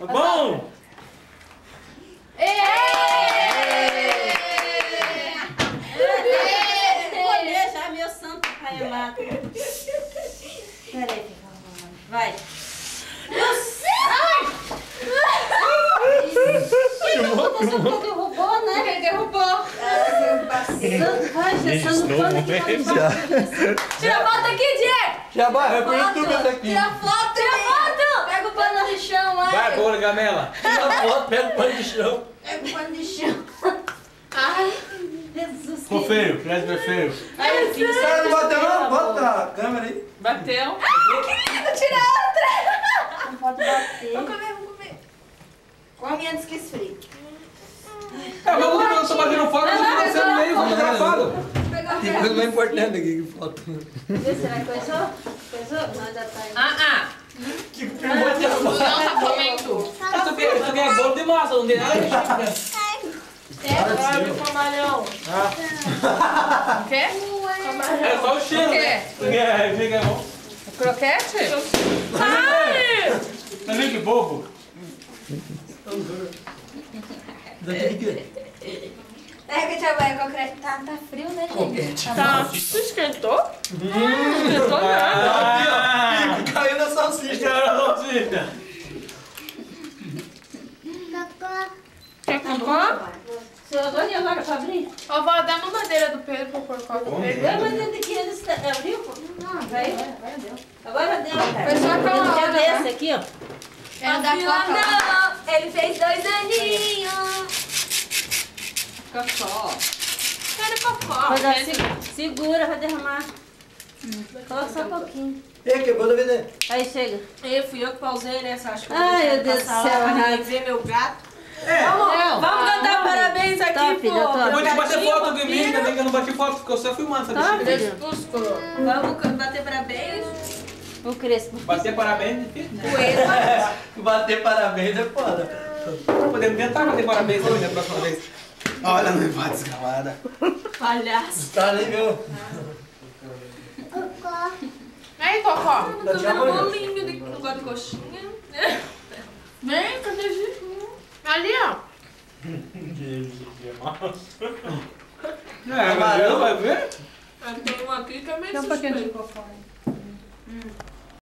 Bom! Vou beijar meu santo pai amado. Peraí, vai. Derrubou, né? Ele derrubou. Tira a foto aqui, Diego. Já vai, eu perdi tudo isso aqui. Tira a foto. Pega o pano do chão, vai. Vai, bora, Gamela. Tira a foto, pega o pano de chão. Pega o pano do chão. Ai, Jesus. Ficou feio, Cresper feio. ai, filho. Os caras não bateu não? Bota a câmera aí. Bateu. Ai, que lindo, tira outra. Não pode bater. Vamos comer. Come antes que esfrie. Vamos lá, eu tô batendo foto, eu tô no meio, vamos gravado. Tem coisa mais importante aqui que foto. Vê se vai coisou? Coisou? Não, ainda tá aí. Que pergunta é essa? Não tá comendo. Isso aqui é bolo de massa, não tem nada de chique. Olha o camarão. O quê? É só o cheiro, né? Fica bom. Croquete? Ai! Tá vendo que bobo? Pega, tia vai, concreto. Tá frio, né, gente? Tá. Você esquentou? Esquentou nada. Caiu na salsicha. Quer cocô? Seu Antônio agora pra abrir? Ó, vó, dá uma madeira do Pedro pra pôr coca pra ele. Vai, mas dentro que eles abriu, pô. Não, vai. Agora deu. Foi só aquela hora, né? Esse aqui, ó. Era da coca. Ele fez 2 aninhos. Cocó. Quero cocó. Vai dar, segura, vai derramar. Coloca só um pouquinho. Ei, quebrou da vida. Aí chega. Fui eu que pausei, né? Você acha que eu Ai, vou meu deixar Deus passar do céu, lá pra Renato. ninguém ver meu gato? Vamos Cantar parabéns aqui, Top, pô. top. Eu vou te bater gatinho, foto de mim também, que eu não bati foto, ficou só filmando, sabe? Top. Crepúsculo. Vamos bater parabéns. O Crespo. Bater parabéns é difícil, né? Bater parabéns é foda. Podemos tentar bater parabéns também na próxima vez. Olha, não vai desgramada. Palhaço. Tá nem viu? Aí, Cocó. Tô vendo bolinho de negócio de coxinha. Vem, cadê o Gil? Ali, ó. Vai ver? Tem um aqui que é meio Tem um pouquinho de suspeito. cocô aí.